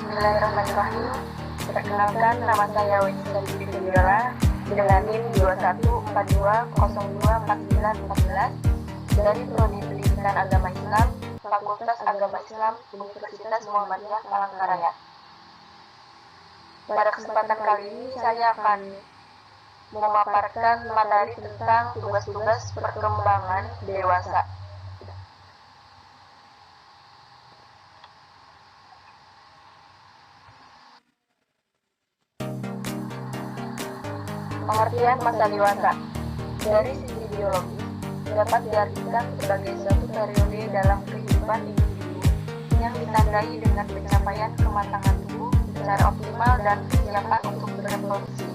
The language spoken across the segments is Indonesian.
Bismillahirrahmanirrahim. Perkenalkan, nama saya Wenisa Fidiola dengan NIM 2142024914 dari Prodi Pendidikan Agama Islam, Fakultas Agama Islam, Universitas Muhammadiyah Palangkaraya. Pada kesempatan kali ini saya akan memaparkan materi tentang tugas-tugas perkembangan dewasa. Pengertian masa dewasa dari sisi biologis dapat diartikan sebagai suatu periode dalam kehidupan individu yang ditandai dengan pencapaian kematangan tubuh secara optimal dan kesiapan untuk bereproduksi.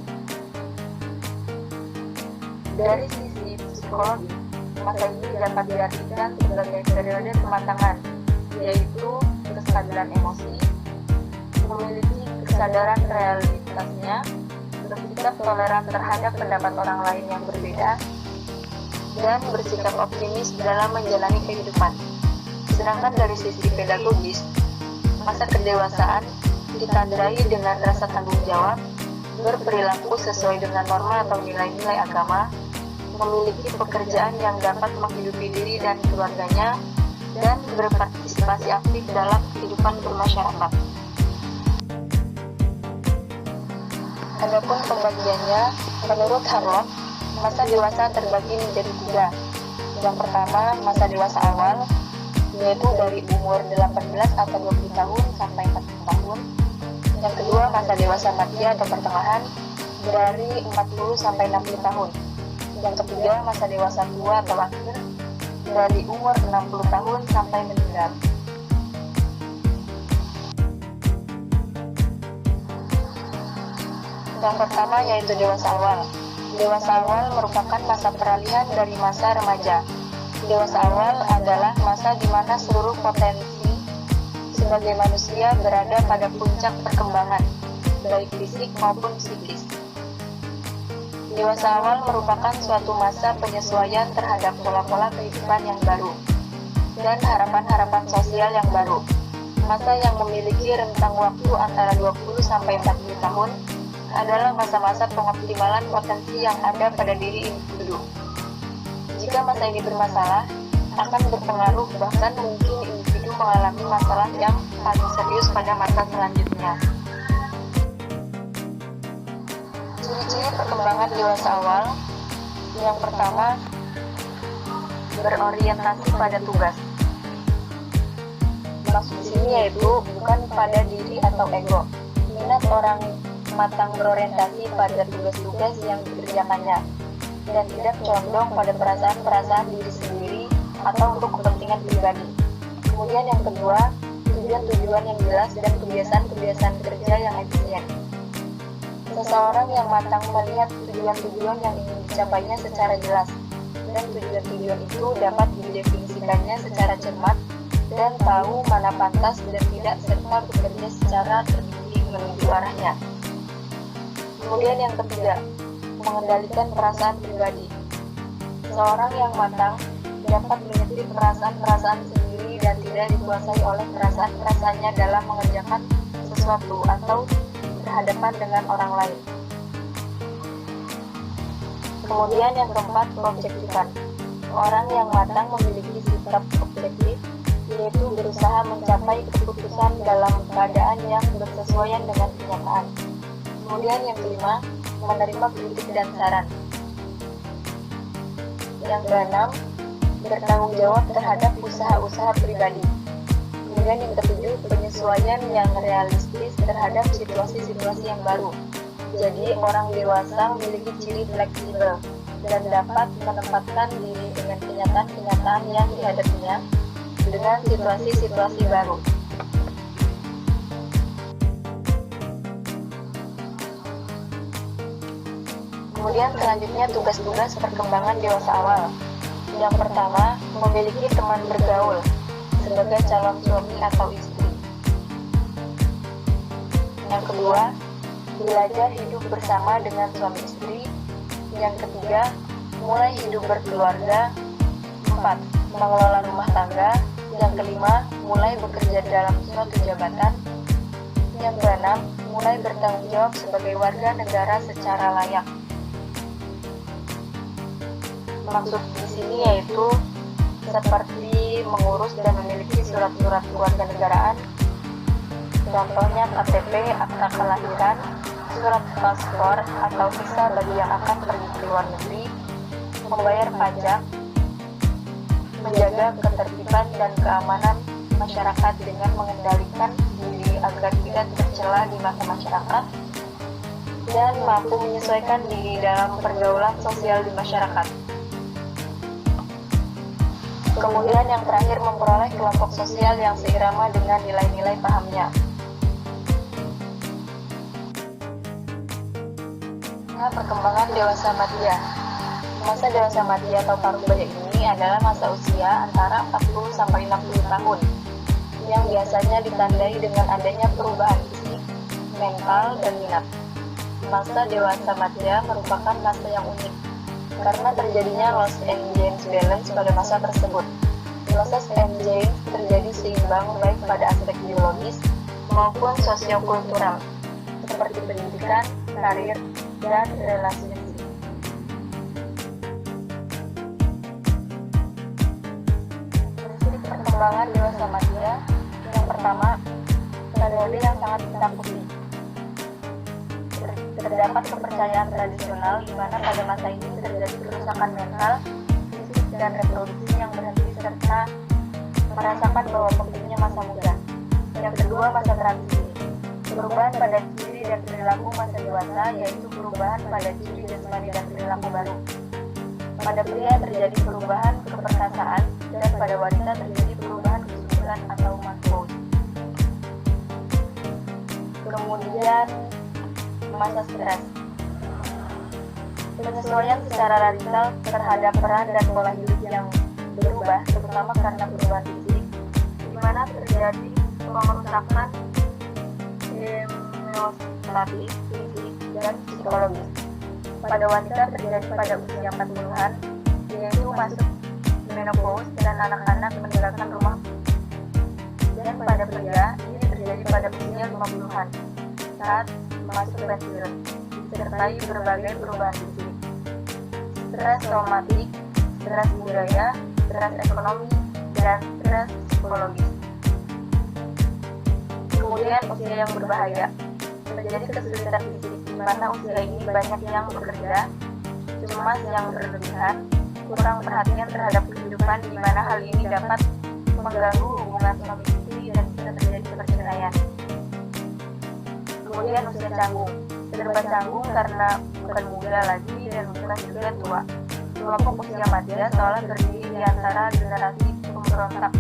Dari sisi psikologi, masa ini dapat diartikan sebagai periode kematangan, yaitu kesadaran emosi, memiliki kesadaran realitasnya, bersikap toleran terhadap pendapat orang lain yang berbeda, dan bersikap optimis dalam menjalani kehidupan. Sedangkan dari sisi pedagogis, masa kedewasaan ditandai dengan rasa tanggung jawab, berperilaku sesuai dengan norma atau nilai-nilai agama, memiliki pekerjaan yang dapat menghidupi diri dan keluarganya, dan berpartisipasi aktif dalam kehidupan bermasyarakat. Adapun pembagiannya, menurut Harlock, masa dewasa terbagi menjadi 3. Yang pertama, masa dewasa awal, yaitu dari umur 18 atau 20 tahun sampai 40 tahun. Yang kedua, masa dewasa madya atau pertengahan, dari 40 sampai 60 tahun. Yang ketiga, masa dewasa tua atau akhir, dari umur 60 tahun sampai meninggal. Yang pertama yaitu dewasa awal. Dewasa awal merupakan masa peralihan dari masa remaja. Dewasa awal adalah masa di mana seluruh potensi sebagai manusia berada pada puncak perkembangan, baik fisik maupun psikis. Dewasa awal merupakan suatu masa penyesuaian terhadap pola-pola kehidupan yang baru dan harapan-harapan sosial yang baru. Masa yang memiliki rentang waktu antara 20 sampai 40 tahun adalah masa-masa pengoptimalan potensi yang ada pada diri individu. Jika masa ini bermasalah, akan berpengaruh bahkan mungkin individu mengalami masalah yang paling serius pada masa selanjutnya. Ciri-ciri perkembangan dewasa awal. Yang pertama, berorientasi pada tugas. Maksud di sini yaitu bukan pada diri atau ego. Minat orang matang berorientasi pada tugas-tugas yang dikerjakannya dan tidak condong pada perasaan-perasaan diri sendiri atau untuk kepentingan pribadi. Kemudian yang kedua, tujuan-tujuan yang jelas dan kebiasaan-kebiasaan kerja yang efisien. Seseorang yang matang melihat tujuan-tujuan yang ingin dicapainya secara jelas, dan tujuan-tujuan itu dapat didefinisikannya secara cermat dan tahu mana pantas dan tidak serta bekerja secara terbimbing menuju arahnya. Kemudian yang ketiga, mengendalikan perasaan pribadi. Seorang yang matang dapat menyetir perasaan-perasaan sendiri dan tidak dikuasai oleh perasaan-perasaannya dalam mengerjakan sesuatu atau berhadapan dengan orang lain. Kemudian yang keempat, objektifan. Orang yang matang memiliki sikap objektif, yaitu berusaha mencapai keputusan dalam keadaan yang bersesuaian dengan kenyataan. Kemudian yang kelima, menerima kritik dan saran. Yang keenam, bertanggung jawab terhadap usaha-usaha pribadi. Kemudian yang ketujuh, penyesuaian yang realistis terhadap situasi-situasi yang baru. Jadi orang dewasa memiliki ciri fleksibel dan dapat menempatkan diri dengan kenyataan-kenyataan yang dihadapinya dengan situasi-situasi baru. Kemudian selanjutnya tugas-tugas perkembangan dewasa awal. Yang pertama, memiliki teman bergaul sebagai calon suami atau istri. Yang kedua, belajar hidup bersama dengan suami istri. Yang ketiga, mulai hidup berkeluarga. 4. Mengelola rumah tangga. Yang kelima, mulai bekerja dalam suatu jabatan. Yang keenam, mulai bertanggung jawab sebagai warga negara secara layak. Maksud di sini yaitu seperti mengurus dan memiliki surat-surat kewarganegaraan, contohnya KTP, akta kelahiran, surat paspor atau visa bagi yang akan pergi ke luar negeri, membayar pajak, menjaga ketertiban dan keamanan masyarakat dengan mengendalikan diri agar tidak tercela di mata masyarakat, dan mampu menyesuaikan diri dalam pergaulan sosial di masyarakat. Kemudian yang terakhir, memperoleh kelompok sosial yang seirama dengan nilai-nilai pahamnya. Perkembangan dewasa madya. Masa dewasa madya atau paruh baya ini adalah masa usia antara 40 sampai 60 tahun yang biasanya ditandai dengan adanya perubahan fisik, mental, dan minat. Masa dewasa madya merupakan masa yang unik karena terjadinya loss and gains balance pada masa tersebut. Loss and gains terjadi seimbang baik pada aspek biologis maupun sosiokultural seperti pendidikan, karir, dan relasi. Prinsip perkembangan dewasa madya. Yang pertama, metode yang sangat ditakuti. Terdapat kepercayaan tradisional di mana pada masa ini terjadi kerusakan mental, fisik, dan reproduksi yang berhenti serta merasakan bahwa pentingnya masa muda. Yang kedua, masa transisi. Perubahan pada ciri dan perilaku masa dewasa, yaitu perubahan pada ciri jasmani dan perilaku baru. Pada pria terjadi perubahan keperkasaan dan pada wanita terjadi perubahan kesuburan atau menopause. Kemudian masa stres. Penyesuaian secara radikal terhadap peran dan pola hidup yang berubah, terutama karena perubahan fisik, di mana terjadi pengerusakan emosional, fisik, dan psikologis. Pada wanita terjadi pada usia 40-an, yaitu masuk menopause dan anak-anak meninggalkan rumah. Dan pada pria, ini terjadi pada usia 50-an, saat masuk pensiun, disertai berbagai perubahan fisik. Stres traumatik, stres budaya, stres ekonomi, dan stres psikologis. Kemudian usia yang berbahaya. Terjadi kesulitan fisik, di mana usia ini banyak yang bekerja, cemas yang berlebihan, kurang perhatian terhadap kehidupan, di mana hal ini dapat mengganggu hubungan suami istri dan bisa terjadi perceraian. Kemudian usia canggung. Serba canggung karena bukan muda lagi dan bukan juga tua. Kelompok usia madya seolah terdiri di antara generasi pemberontak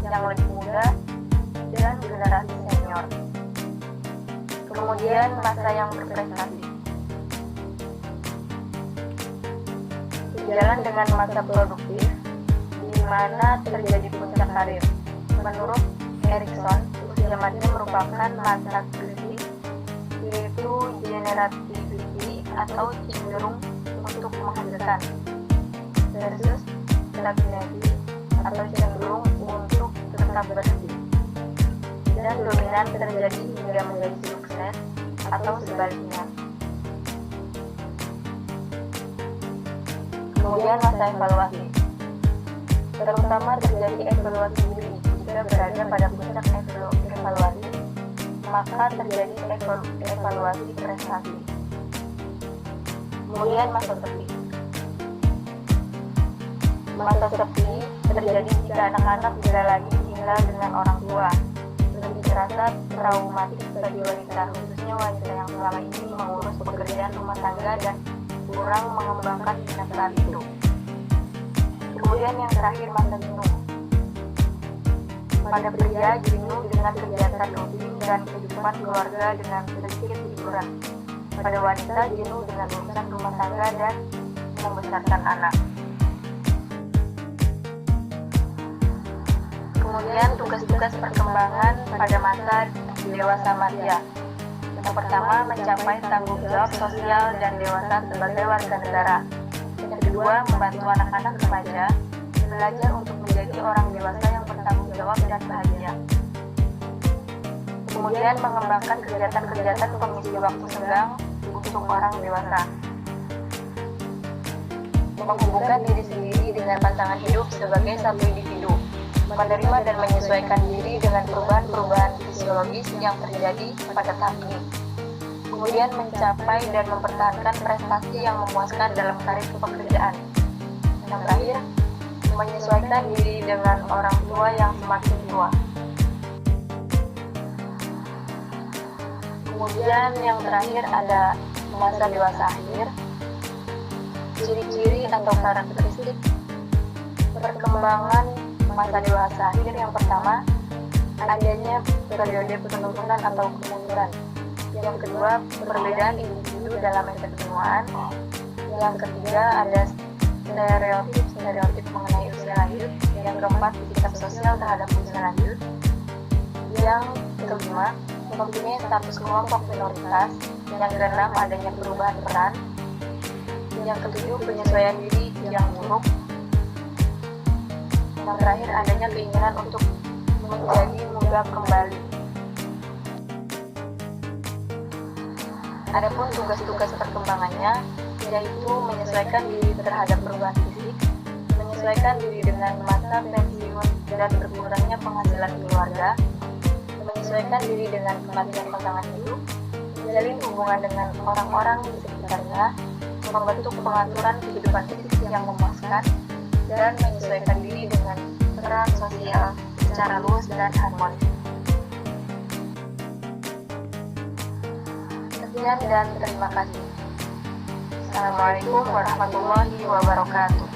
yang lebih muda dan generasi senior. Kemudian masa yang berprestasi. Sejalan dengan masa produktif, di mana terjadi puncak karir. Menurut Erikson, usia madya merupakan masa kritis, yaitu generativity atau cenderung untuk menghasilkan, versus stagnancy atau cenderung untuk tetap berhenti, dan dominan terjadi hingga menjadi sukses atau sebaliknya. Kemudian masa evaluasi. Terutama terjadi evaluasi diri jika berada pada puncak evaluasi, maka terjadi evaluasi prestasi. Kemudian masa sepi. Masa sepi terjadi jika anak-anak tidak lagi tinggal dengan orang tua. Lebih terasa traumatik bagi wanita, khususnya wanita yang selama ini mengurus pekerjaan rumah tangga dan kurang mengembangkan minat saat itu. Kemudian yang terakhir, masa jenuh. Pada pria, jenuh dengan kegiatan rutin dan kehidupan keluarga dengan sedikit hiburan. Pada wanita, jenuh dengan urusan rumah tangga dan membesarkan anak. Kemudian tugas-tugas perkembangan pada masa dewasa madya. Yang pertama, mencapai tanggung jawab sosial dan dewasa sebagai warga negara. Yang kedua, membantu anak-anak remaja belajar untuk menjadi orang dewasa yang bertanggung jawab dan bahagia. Kemudian mengembangkan kegiatan-kegiatan pengisi waktu senggang untuk orang dewasa. Menghubungkan diri sendiri dengan pasangan hidup sebagai satu individu. Menerima dan menyesuaikan diri dengan perubahan-perubahan fisiologis yang terjadi pada tahap ini. Kemudian mencapai dan mempertahankan prestasi yang memuaskan dalam karir pekerjaan. Yang terakhir, menyesuaikan diri dengan orang tua yang semakin tua. Kemudian yang terakhir ada masa dewasa akhir. Ciri-ciri atau karakteristik perkembangan masa dewasa akhir. Yang pertama, adanya periode penurunan atau kemunduran. Yang kedua, perbedaan individu dalam efek penuaan. Yang ketiga, ada stereotip mengenai usia lanjut. Yang keempat, sikap sosial terhadap usia lanjut. Yang kelima, mempunyai status kelompok minoritas. Yang keenam, adanya perubahan peran. Yang ketujuh, penyesuaian diri yang buruk. Yang terakhir, adanya keinginan untuk menjadi muda kembali. Adapun tugas-tugas perkembangannya, yaitu menyesuaikan diri terhadap perubahan fisik, menyesuaikan diri dengan masa pensiun dan berkurangnya penghasilan keluarga, menyesuaikan diri dengan kematian pasangan hidup, menjalin hubungan dengan orang-orang di sekitarnya, membentuk pengaturan kehidupan fisik yang memuaskan, dan menyesuaikan diri dengan peran sosial secara luas dan harmonis. Sekian dan terima kasih. Assalamualaikum warahmatullahi wabarakatuh.